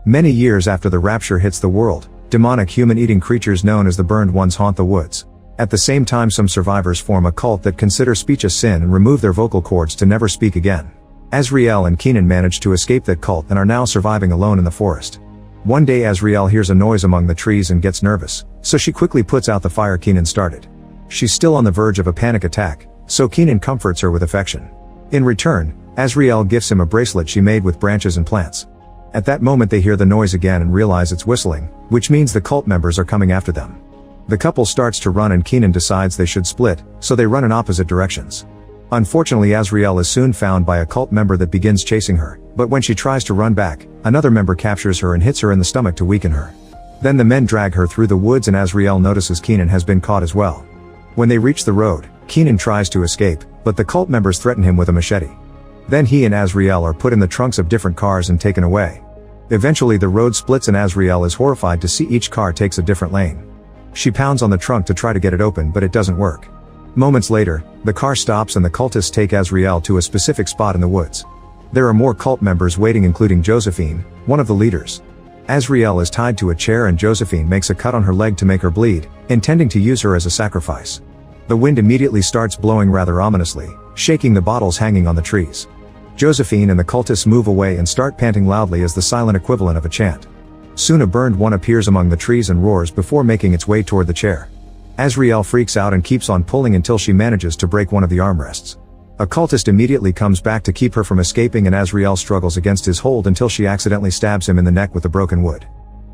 Many years after the rapture hits the world, demonic human-eating creatures known as the burned ones haunt the woods. At the same time, some survivors form a cult that consider speech a sin and remove their vocal cords to never speak again. Azriel and Keenan manage to escape that cult and are now surviving alone in the forest. One day Azriel hears a noise among the trees and gets nervous, so she quickly puts out the fire Keenan started. She's still on the verge of a panic attack, so Keenan comforts her with affection. In return, Azriel gifts him a bracelet she made with branches and plants. At that moment they hear the noise again and realize it's whistling, which means the cult members are coming after them. The couple starts to run and Keenan decides they should split, so they run in opposite directions. Unfortunately, Azriel is soon found by a cult member that begins chasing her, but when she tries to run back, another member captures her and hits her in the stomach to weaken her. Then the men drag her through the woods and Azriel notices Keenan has been caught as well. When they reach the road, Keenan tries to escape, but the cult members threaten him with a machete. Then he and Azriel are put in the trunks of different cars and taken away. Eventually the road splits and Azriel is horrified to see each car takes a different lane. She pounds on the trunk to try to get it open, but it doesn't work. Moments later, the car stops and the cultists take Azriel to a specific spot in the woods. There are more cult members waiting, including Josephine, one of the leaders. Azriel is tied to a chair and Josephine makes a cut on her leg to make her bleed, intending to use her as a sacrifice. The wind immediately starts blowing rather ominously, shaking the bottles hanging on the trees. Josephine and the cultists move away and start panting loudly as the silent equivalent of a chant. Soon a burned one appears among the trees and roars before making its way toward the chair. Azriel freaks out and keeps on pulling until she manages to break one of the armrests. A cultist immediately comes back to keep her from escaping and Azriel struggles against his hold until she accidentally stabs him in the neck with the broken wood.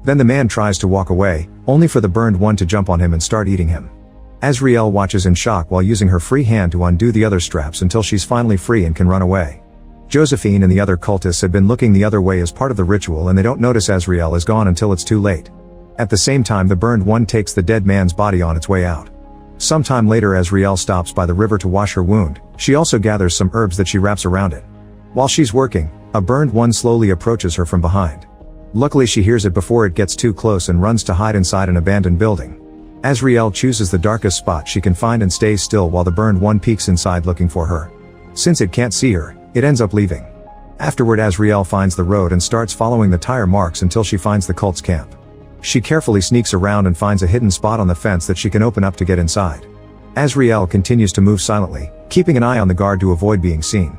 Then the man tries to walk away, only for the burned one to jump on him and start eating him. Azriel watches in shock while using her free hand to undo the other straps until she's finally free and can run away. Josephine and the other cultists had been looking the other way as part of the ritual and they don't notice Azriel is gone until it's too late. At the same time, the burned one takes the dead man's body on its way out. Sometime later Azriel stops by the river to wash her wound. She also gathers some herbs that she wraps around it. While she's working, a burned one slowly approaches her from behind. Luckily she hears it before it gets too close and runs to hide inside an abandoned building. Azriel chooses the darkest spot she can find and stays still while the burned one peeks inside looking for her. Since it can't see her, it ends up leaving. Afterward Azriel finds the road and starts following the tire marks until she finds the cult's camp. She carefully sneaks around and finds a hidden spot on the fence that she can open up to get inside. Azriel continues to move silently, keeping an eye on the guard to avoid being seen.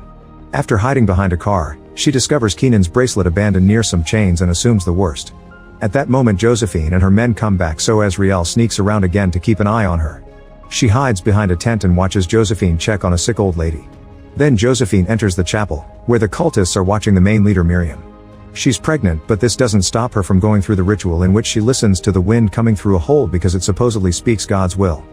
After hiding behind a car, she discovers Keenan's bracelet abandoned near some chains and assumes the worst. At that moment Josephine and her men come back, so Azriel sneaks around again to keep an eye on her. She hides behind a tent and watches Josephine check on a sick old lady. Then Josephine enters the chapel, where the cultists are watching the main leader Miriam. She's pregnant, but this doesn't stop her from going through the ritual in which she listens to the wind coming through a hole because it supposedly speaks God's will.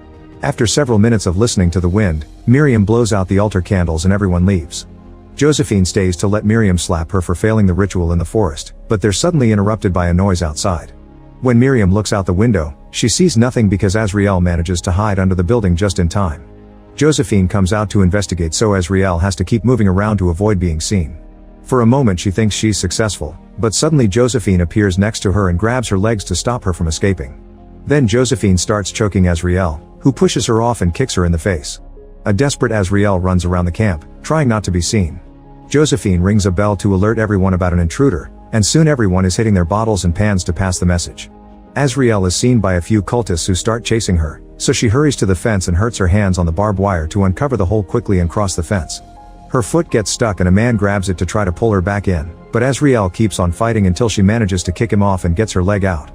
After several minutes of listening to the wind, Miriam blows out the altar candles and everyone leaves. Josephine stays to let Miriam slap her for failing the ritual in the forest, but they're suddenly interrupted by a noise outside. When Miriam looks out the window, she sees nothing because Azriel manages to hide under the building just in time. Josephine comes out to investigate, so Azriel has to keep moving around to avoid being seen. For a moment she thinks she's successful, but suddenly Josephine appears next to her and grabs her legs to stop her from escaping. Then Josephine starts choking Azriel, who pushes her off and kicks her in the face. A desperate Azriel runs around the camp, trying not to be seen. Josephine rings a bell to alert everyone about an intruder, and soon everyone is hitting their bottles and pans to pass the message. Azriel is seen by a few cultists who start chasing her, so she hurries to the fence and hurts her hands on the barbed wire to uncover the hole quickly and cross the fence. Her foot gets stuck and a man grabs it to try to pull her back in, but Azriel keeps on fighting until she manages to kick him off and gets her leg out.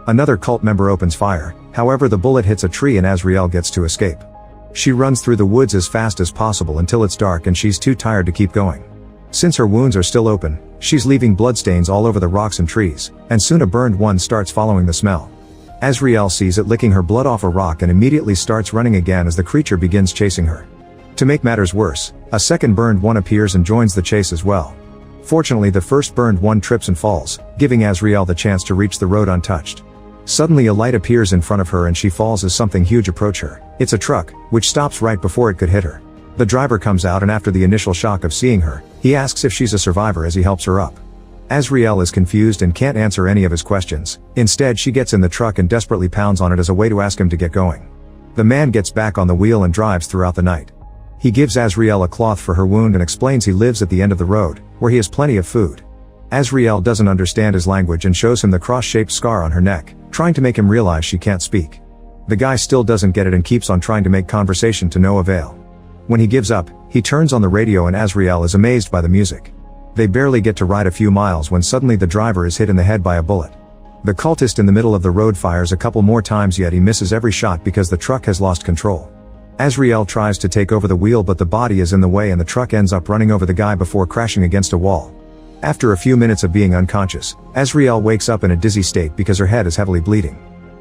Another cult member opens fire, however the bullet hits a tree and Azriel gets to escape. She runs through the woods as fast as possible until it's dark and she's too tired to keep going. Since her wounds are still open, she's leaving bloodstains all over the rocks and trees, and soon a burned one starts following the smell. Azriel sees it licking her blood off a rock and immediately starts running again as the creature begins chasing her. To make matters worse, a second burned one appears and joins the chase as well. Fortunately the first burned one trips and falls, giving Azriel the chance to reach the road untouched. Suddenly a light appears in front of her and she falls as something huge approaches her. It's a truck, which stops right before it could hit her. The driver comes out and after the initial shock of seeing her, he asks if she's a survivor as he helps her up. Azriel is confused and can't answer any of his questions. Instead she gets in the truck and desperately pounds on it as a way to ask him to get going. The man gets back on the wheel and drives throughout the night. He gives Azriel a cloth for her wound and explains he lives at the end of the road, where he has plenty of food. Azriel doesn't understand his language and shows him the cross-shaped scar on her neck, trying to make him realize she can't speak. The guy still doesn't get it and keeps on trying to make conversation to no avail. When he gives up, he turns on the radio and Azriel is amazed by the music. They barely get to ride a few miles when suddenly the driver is hit in the head by a bullet. The cultist in the middle of the road fires a couple more times, yet he misses every shot because the truck has lost control. Azriel tries to take over the wheel, but the body is in the way and the truck ends up running over the guy before crashing against a wall. After a few minutes of being unconscious, Azriel wakes up in a dizzy state because her head is heavily bleeding.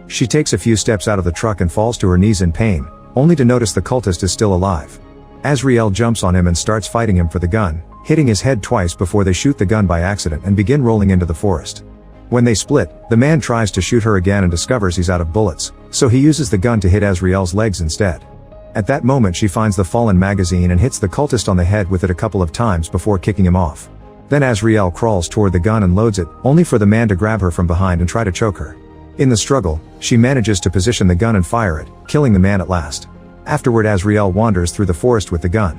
She takes a few steps out of the truck and falls to her knees in pain, only to notice the cultist is still alive. Azriel jumps on him and starts fighting him for the gun, hitting his head twice before they shoot the gun by accident and begin rolling into the forest. When they split, the man tries to shoot her again and discovers he's out of bullets, so he uses the gun to hit Azriel's legs instead. At that moment she finds the fallen magazine and hits the cultist on the head with it a couple of times before kicking him off. Then Azriel crawls toward the gun and loads it, only for the man to grab her from behind and try to choke her. In the struggle, she manages to position the gun and fire it, killing the man at last. Afterward, Azriel wanders through the forest with the gun.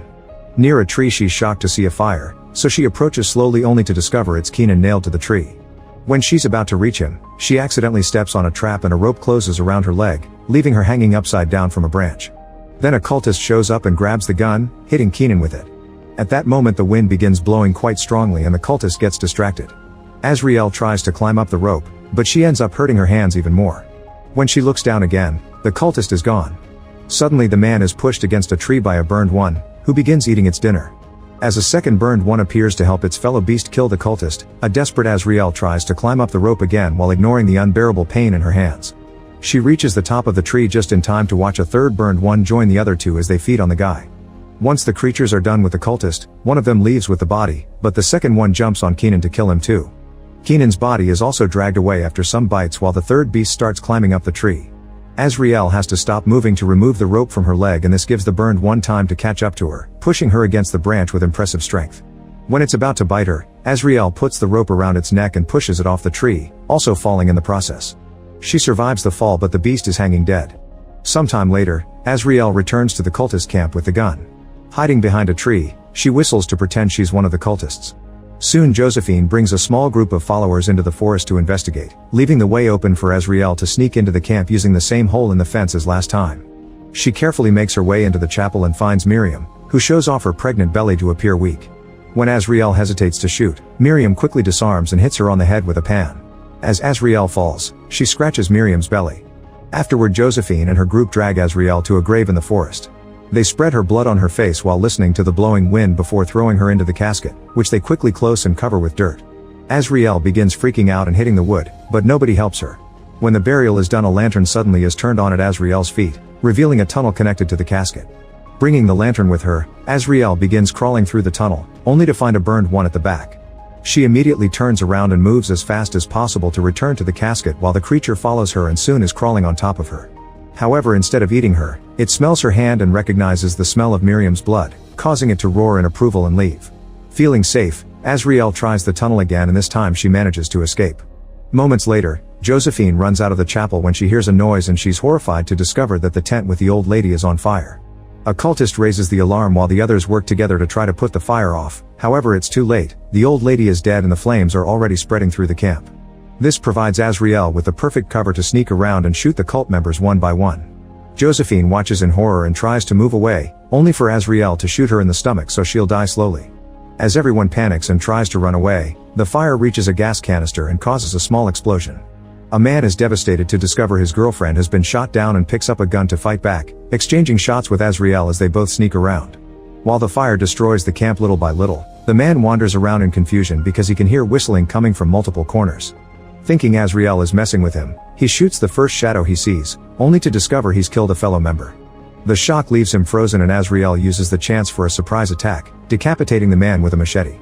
Near a tree, she's shocked to see a fire, so she approaches slowly only to discover it's Keenan nailed to the tree. When she's about to reach him, she accidentally steps on a trap and a rope closes around her leg, leaving her hanging upside down from a branch. Then a cultist shows up and grabs the gun, hitting Keenan with it. At that moment the wind begins blowing quite strongly and the cultist gets distracted. Azriel tries to climb up the rope, but she ends up hurting her hands even more. When she looks down again, the cultist is gone. Suddenly the man is pushed against a tree by a burned one, who begins eating its dinner. As a second burned one appears to help its fellow beast kill the cultist, a desperate Azriel tries to climb up the rope again while ignoring the unbearable pain in her hands. She reaches the top of the tree just in time to watch a third burned one join the other two as they feed on the guy. Once the creatures are done with the cultist, one of them leaves with the body, but the second one jumps on Keenan to kill him too. Keenan's body is also dragged away after some bites while the third beast starts climbing up the tree. Azriel has to stop moving to remove the rope from her leg, and this gives the burned one time to catch up to her, pushing her against the branch with impressive strength. When it's about to bite her, Azriel puts the rope around its neck and pushes it off the tree, also falling in the process. She survives the fall, but the beast is hanging dead. Sometime later, Azriel returns to the cultist camp with the gun. Hiding behind a tree, she whistles to pretend she's one of the cultists. Soon Josephine brings a small group of followers into the forest to investigate, leaving the way open for Azriel to sneak into the camp using the same hole in the fence as last time. She carefully makes her way into the chapel and finds Miriam, who shows off her pregnant belly to appear weak. When Azriel hesitates to shoot, Miriam quickly disarms and hits her on the head with a pan. As Azriel falls, she scratches Miriam's belly. Afterward, Josephine and her group drag Azriel to a grave in the forest. They spread her blood on her face while listening to the blowing wind before throwing her into the casket, which they quickly close and cover with dirt. Azriel begins freaking out and hitting the wood, but nobody helps her. When the burial is done, a lantern suddenly is turned on at Azriel's feet, revealing a tunnel connected to the casket. Bringing the lantern with her, Azriel begins crawling through the tunnel, only to find a burned one at the back. She immediately turns around and moves as fast as possible to return to the casket while the creature follows her and soon is crawling on top of her. However, instead of eating her, it smells her hand and recognizes the smell of Miriam's blood, causing it to roar in approval and leave. Feeling safe, Azriel tries the tunnel again, and this time she manages to escape. Moments later, Josephine runs out of the chapel when she hears a noise, and she's horrified to discover that the tent with the old lady is on fire. A cultist raises the alarm while the others work together to try to put the fire off. However, it's too late. The old lady is dead and the flames are already spreading through the camp. This provides Azriel with the perfect cover to sneak around and shoot the cult members one by one. Josephine watches in horror and tries to move away, only for Azriel to shoot her in the stomach so she'll die slowly. As everyone panics and tries to run away, the fire reaches a gas canister and causes a small explosion. A man is devastated to discover his girlfriend has been shot down and picks up a gun to fight back, exchanging shots with Azriel as they both sneak around. While the fire destroys the camp little by little, the man wanders around in confusion because he can hear whistling coming from multiple corners. Thinking Azriel is messing with him, he shoots the first shadow he sees, only to discover he's killed a fellow member. The shock leaves him frozen, and Azriel uses the chance for a surprise attack, decapitating the man with a machete.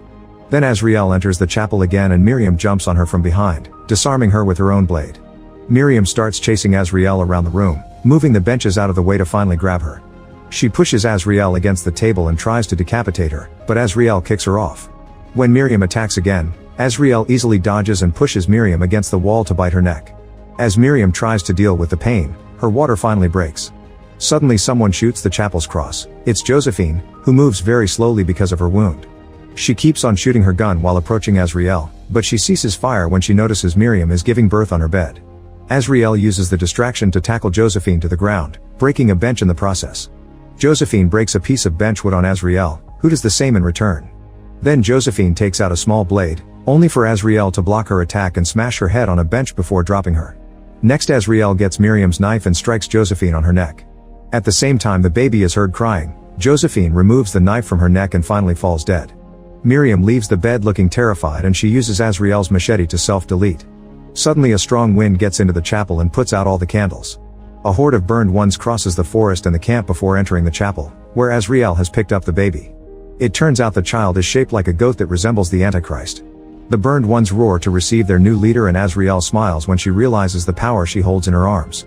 Then Azriel enters the chapel again and Miriam jumps on her from behind, disarming her with her own blade. Miriam starts chasing Azriel around the room, moving the benches out of the way to finally grab her. She pushes Azriel against the table and tries to decapitate her, but Azriel kicks her off. When Miriam attacks again, Azriel easily dodges and pushes Miriam against the wall to bite her neck. As Miriam tries to deal with the pain, her water finally breaks. Suddenly someone shoots the chapel's cross. It's Josephine, who moves very slowly because of her wound. She keeps on shooting her gun while approaching Azrael, but she ceases fire when she notices Miriam is giving birth on her bed. Azrael uses the distraction to tackle Josephine to the ground, breaking a bench in the process. Josephine breaks a piece of benchwood on Azrael, who does the same in return. Then Josephine takes out a small blade, only for Azrael to block her attack and smash her head on a bench before dropping her. Next, Azrael gets Miriam's knife and strikes Josephine on her neck. At the same time, the baby is heard crying. Josephine removes the knife from her neck and finally falls dead. Miriam leaves the bed looking terrified, and she uses Azrael's machete to self-delete. Suddenly a strong wind gets into the chapel and puts out all the candles. A horde of burned ones crosses the forest and the camp before entering the chapel, where Azrael has picked up the baby. It turns out the child is shaped like a goat that resembles the Antichrist. The burned ones roar to receive their new leader, and Azrael smiles when she realizes the power she holds in her arms.